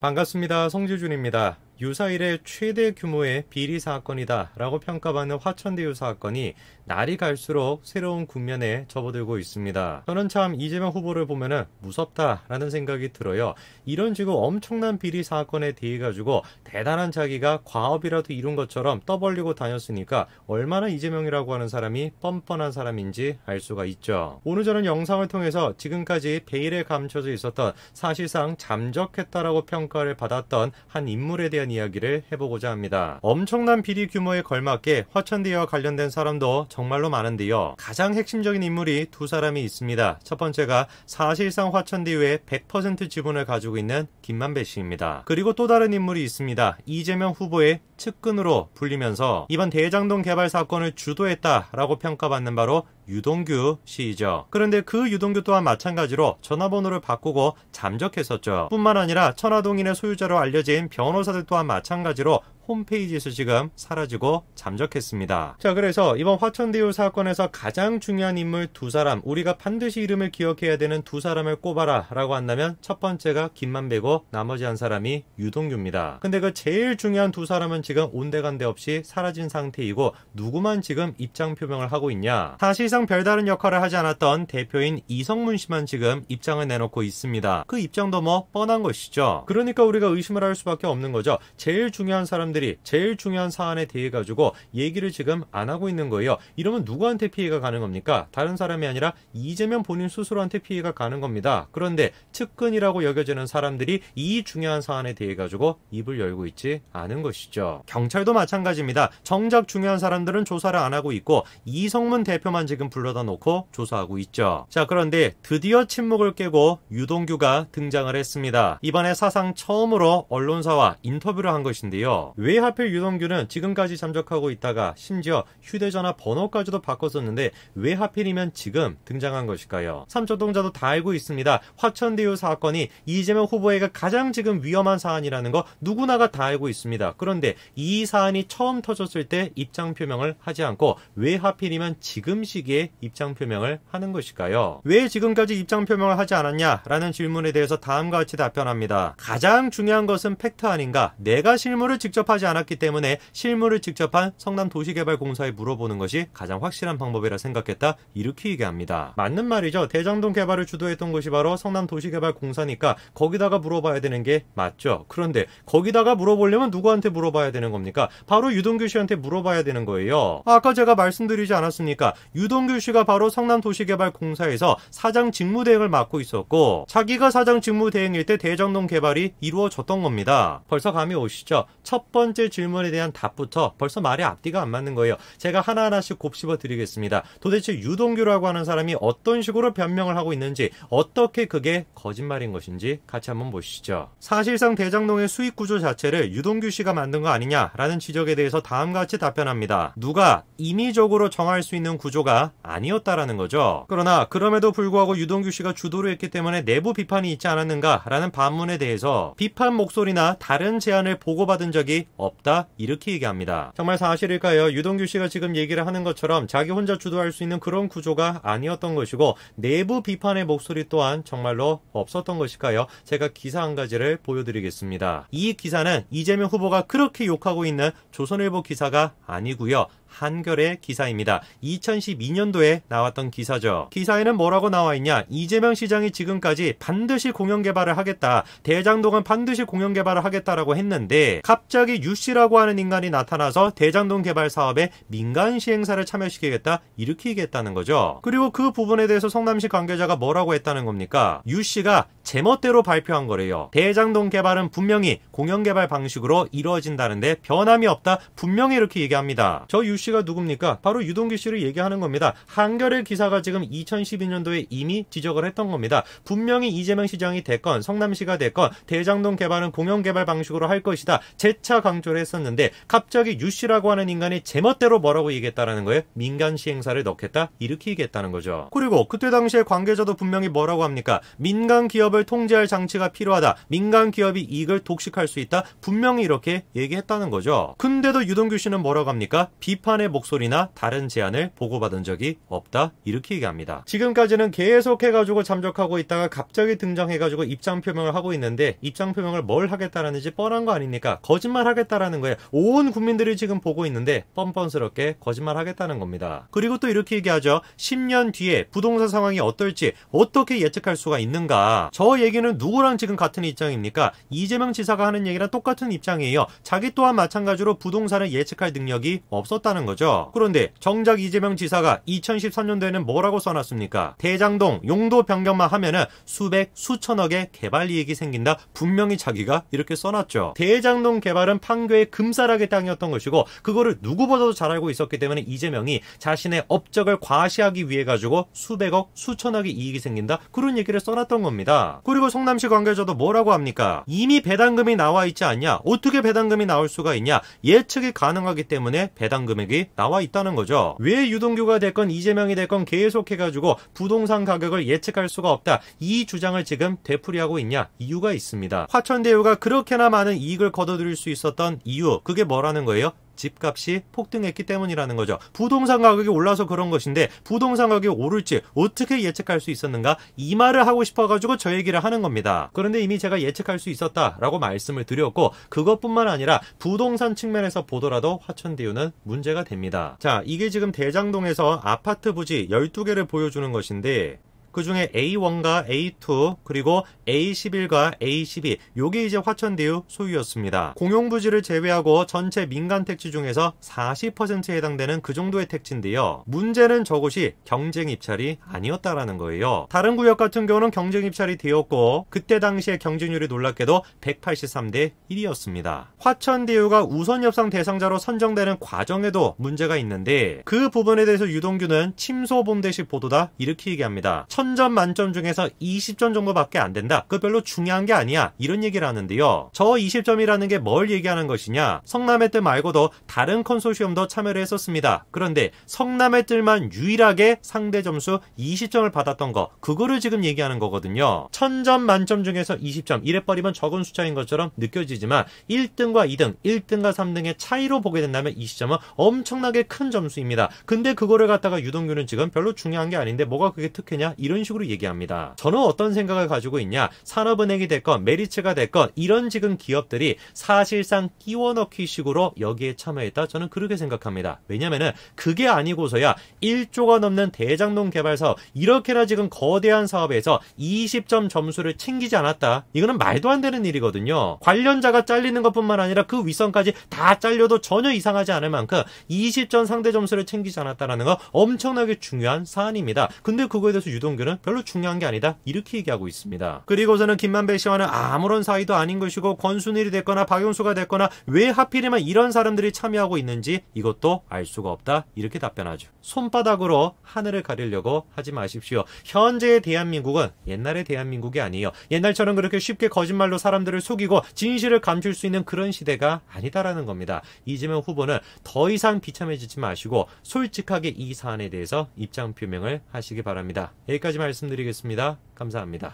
반갑습니다. 성지준입니다. 유사 이래 최대 규모의 비리 사건이다 라고 평가받는 화천대유 사건이 날이 갈수록 새로운 국면에 접어들고 있습니다. 저는 참 이재명 후보를 보면은 무섭다라는 생각이 들어요. 이런 지금 엄청난 비리 사건에 대해 가지고 대단한 자기가 과업이라도 이룬 것처럼 떠벌리고 다녔으니까 얼마나 이재명이라고 하는 사람이 뻔뻔한 사람인지 알 수가 있죠. 오늘 저는 영상을 통해서 지금까지 베일에 감춰져 있었던 사실상 잠적했다라고 평가를 받았던 한 인물에 대한 이야기를 해보고자 합니다. 엄청난 비리 규모에 걸맞게 화천대유와 관련된 사람도 정말로 많은데요. 가장 핵심적인 인물이 두 사람이 있습니다. 첫 번째가 사실상 화천대유의 100% 지분을 가지고 있는 김만배 씨입니다. 그리고 또 다른 인물이 있습니다. 이재명 후보의 측근으로 불리면서 이번 대장동 개발 사건을 주도했다라고 평가받는 바로 유동규 씨이죠. 그런데 그 유동규 또한 마찬가지로 전화번호를 바꾸고 잠적했었죠. 뿐만 아니라 천화동인의 소유자로 알려진 변호사들 또한 마찬가지로 홈페이지에서 지금 사라지고 잠적했습니다. 자, 그래서 이번 화천대유 사건에서 가장 중요한 인물 두 사람, 우리가 반드시 이름을 기억해야 되는 두 사람을 꼽아라 라고 한다면 첫 번째가 김만배고 나머지 한 사람이 유동규입니다. 근데 그 제일 중요한 두 사람은 지금 온데간데 없이 사라진 상태이고 누구만 지금 입장 표명을 하고 있냐? 사실상 별다른 역할을 하지 않았던 대표인 이성문 씨만 지금 입장을 내놓고 있습니다. 그 입장도 뭐 뻔한 것이죠. 그러니까 우리가 의심을 할 수밖에 없는 거죠. 제일 중요한 사람들이 제일 중요한 사안에 대해 가지고 얘기를 지금 안 하고 있는 거예요. 이러면 누구한테 피해가 가는 겁니까? 다른 사람이 아니라 이재명 본인 스스로한테 피해가 가는 겁니다. 그런데 측근이라고 여겨지는 사람들이 이 중요한 사안에 대해 가지고 입을 열고 있지 않은 것이죠. 경찰도 마찬가지입니다. 정작 중요한 사람들은 조사를 안 하고 있고 이성문 대표만 지금 불러다 놓고 조사하고 있죠. 자, 그런데 드디어 침묵을 깨고 유동규가 등장을 했습니다. 이번에 사상 처음으로 언론사와 인터뷰를 한 것인데요. 왜 하필 유동규는 지금까지 잠적하고 있다가 심지어 휴대전화 번호까지도 바꿨었는데 왜 하필이면 지금 등장한 것일까요? 삼초동자도 다 알고 있습니다. 화천대유 사건이 이재명 후보에게 가장 지금 위험한 사안이라는 거 누구나가 다 알고 있습니다. 그런데 이 사안이 처음 터졌을 때 입장 표명을 하지 않고 왜 하필이면 지금 시기에 입장 표명을 하는 것일까요? 왜 지금까지 입장 표명을 하지 않았냐라는 질문에 대해서 다음과 같이 답변합니다. 가장 중요한 것은 팩트 아닌가? 내가 실무를 직접 하지 않았기 때문에 실무를 직접 한 성남도시개발공사에 물어보는 것이 가장 확실한 방법이라 생각했다. 이렇게 얘기합니다. 맞는 말이죠. 대장동 개발을 주도했던 곳이 바로 성남도시개발공사니까 거기다가 물어봐야 되는 게 맞죠. 그런데 거기다가 물어보려면 누구한테 물어봐야 되는 겁니까? 바로 유동규 씨한테 물어봐야 되는 거예요. 아까 제가 말씀드리지 않았습니까? 유동규 씨가 바로 성남도시개발공사에서 사장 직무대행을 맡고 있었고 자기가 사장 직무대행일 때 대장동 개발이 이루어졌던 겁니다. 벌써 감이 오시죠? 첫 번째 질문에 대한 답부터 벌써 말의 앞뒤가 안 맞는 거예요. 제가 하나하나씩 곱씹어 드리겠습니다. 도대체 유동규라고 하는 사람이 어떤 식으로 변명을 하고 있는지, 어떻게 그게 거짓말인 것인지 같이 한번 보시죠. 사실상 대장동의 수익 구조 자체를 유동규 씨가 만든 거 아니냐라는 지적에 대해서 다음과 같이 답변합니다. 누가 임의적으로 정할 수 있는 구조가 아니었다라는 거죠. 그러나 그럼에도 불구하고 유동규 씨가 주도를 했기 때문에 내부 비판이 있지 않았는가라는 반문에 대해서 비판 목소리나 다른 제안을 보고받은 적이 없다, 이렇게 얘기합니다. 정말 사실일까요? 유동규 씨가 지금 얘기를 하는 것처럼 자기 혼자 주도할 수 있는 그런 구조가 아니었던 것이고 내부 비판의 목소리 또한 정말로 없었던 것일까요? 제가 기사 한 가지를 보여드리겠습니다. 이 기사는 이재명 후보가 그렇게 욕하고 있는 조선일보 기사가 아니고요. 한겨레 기사입니다. 2012년도에 나왔던 기사죠. 기사에는 뭐라고 나와 있냐? 이재명 시장이 지금까지 반드시 공영개발을 하겠다, 대장동은 반드시 공영개발을 하겠다라고 했는데 갑자기 유 씨라고 하는 인간이 나타나서 대장동 개발 사업에 민간 시행사를 참여시키겠다, 이렇게 얘기했다는 거죠. 그리고 그 부분에 대해서 성남시 관계자가 뭐라고 했다는 겁니까? 유 씨가 제멋대로 발표한 거래요. 대장동 개발은 분명히 공영개발 방식으로 이루어진다는데 변함이 없다, 분명히 이렇게 얘기합니다. 저 유 씨가 누굽니까? 바로 유동규 씨를 얘기하는 겁니다. 한겨레 기사가 지금 2012년도에 이미 지적을 했던 겁니다. 분명히 이재명 시장이 됐건 성남시가 됐건 대장동 개발은 공영개발 방식으로 할 것이다, 재차 강조를 했었는데 갑자기 유 씨라고 하는 인간이 제멋대로 뭐라고 얘기했다라는 거예요? 민간 시행사를 넣겠다, 이렇게 얘기했다는 거죠. 그리고 그때 당시에 관계자도 분명히 뭐라고 합니까? 민간 기업을 통제할 장치가 필요하다, 민간 기업이 이익을 독식할 수 있다, 분명히 이렇게 얘기했다는 거죠. 근데도 유동규 씨는 뭐라고 합니까? 비판 비판의 목소리나 다른 제안을 보고받은 적이 없다. 이렇게 얘기합니다. 지금까지는 계속해가지고 잠적하고 있다가 갑자기 등장해가지고 입장 표명을 하고 있는데 입장 표명을 뭘 하겠다라는지 뻔한 거 아닙니까? 거짓말 하겠다라는 거예요. 온 국민들이 지금 보고 있는데 뻔뻔스럽게 거짓말 하겠다는 겁니다. 그리고 또 이렇게 얘기하죠. 10년 뒤에 부동산 상황이 어떨지 어떻게 예측할 수가 있는가? 저 얘기는 누구랑 지금 같은 입장입니까? 이재명 지사가 하는 얘기랑 똑같은 입장이에요. 자기 또한 마찬가지로 부동산을 예측할 능력이 없었다는 거죠. 그런데 정작 이재명 지사가 2013년도에는 뭐라고 써놨습니까? 대장동 용도 변경만 하면은 수백 수천억의 개발 이익이 생긴다. 분명히 자기가 이렇게 써놨죠. 대장동 개발은 판교의 금싸라기 땅이었던 것이고 그거를 누구보다도 잘 알고 있었기 때문에 이재명이 자신의 업적을 과시하기 위해 가지고 수백억 수천억의 이익이 생긴다. 그런 얘기를 써놨던 겁니다. 그리고 성남시 관계자도 뭐라고 합니까? 이미 배당금이 나와 있지 않냐? 어떻게 배당금이 나올 수가 있냐? 예측이 가능하기 때문에 배당 금액이 나와 있다는 거죠. 왜 유동규가 됐건 이재명이 됐건 계속해가지고 부동산 가격을 예측할 수가 없다. 이 주장을 지금 되풀이하고 있냐? 이유가 있습니다. 화천대유가 그렇게나 많은 이익을 거둬들일 수 있었던 이유, 그게 뭐라는 거예요? 집값이 폭등했기 때문이라는 거죠. 부동산 가격이 올라서 그런 것인데 부동산 가격이 오를지 어떻게 예측할 수 있었는가? 이 말을 하고 싶어가지고 저 얘기를 하는 겁니다. 그런데 이미 제가 예측할 수 있었다라고 말씀을 드렸고 그것뿐만 아니라 부동산 측면에서 보더라도 화천대유는 문제가 됩니다. 자, 이게 지금 대장동에서 아파트 부지 12개를 보여주는 것인데 그 중에 A1과 A2 그리고 A11과 A12 요게 이제 화천대유 소유였습니다. 공용부지를 제외하고 전체 민간 택지 중에서 40%에 해당되는 그 정도의 택지인데요. 문제는 저곳이 경쟁 입찰이 아니었다라는 거예요. 다른 구역 같은 경우는 경쟁 입찰이 되었고 그때 당시에 경쟁률이 놀랍게도 183대 1이었습니다. 화천대유가 우선 협상 대상자로 선정되는 과정에도 문제가 있는데 그 부분에 대해서 유동규는 침소봉대식 보도다 이렇게 얘기합니다. 1000점 만점 중에서 20점 정도밖에 안 된다. 그거 별로 중요한 게 아니야. 이런 얘기를 하는데요. 저 20점이라는 게 뭘 얘기하는 것이냐? 성남의 뜰 말고도 다른 컨소시엄도 참여를 했었습니다. 그런데 성남의 뜰만 유일하게 상대 점수 20점을 받았던 거 그거를 지금 얘기하는 거거든요. 1000점 만점 중에서 20점 이래버리면 적은 숫자인 것처럼 느껴지지만 1등과 2등, 1등과 3등의 차이로 보게 된다면 20점은 엄청나게 큰 점수입니다. 근데 그거를 갖다가 유동규는 지금 별로 중요한 게 아닌데 뭐가 그게 특혜냐? 이런 식으로 얘기합니다. 저는 어떤 생각을 가지고 있냐? 산업은행이 됐건 메리츠가 됐건 이런 지금 기업들이 사실상 끼워넣기 식으로 여기에 참여했다. 저는 그렇게 생각합니다. 왜냐면은 그게 아니고서야 1조가 넘는 대장동 개발 사업 이렇게나 지금 거대한 사업에서 20점 점수를 챙기지 않았다. 이거는 말도 안 되는 일이거든요. 관련자가 잘리는 것뿐만 아니라 그 윗선까지 다 잘려도 전혀 이상하지 않을 만큼 20점 상대 점수를 챙기지 않았다는 건 엄청나게 중요한 사안입니다. 근데 그거에 대해서 유동규는 별로 중요한 게 아니다. 이렇게 얘기하고 있습니다. 그리고서는 김만배 씨와는 아무런 사이도 아닌 것이고 권순일이 됐거나 박용수가 됐거나 왜 하필이면 이런 사람들이 참여하고 있는지 이것도 알 수가 없다. 이렇게 답변하죠. 손바닥으로 하늘을 가리려고 하지 마십시오. 현재의 대한민국은 옛날의 대한민국이 아니에요. 옛날처럼 그렇게 쉽게 거짓말로 사람들을 속이고 진실을 감출 수 있는 그런 시대가 아니다라는 겁니다. 이재명 후보는 더 이상 비참해지지 마시고 솔직하게 이 사안에 대해서 입장 표명을 하시기 바랍니다. 여기까지 말씀드리겠습니다. 감사합니다.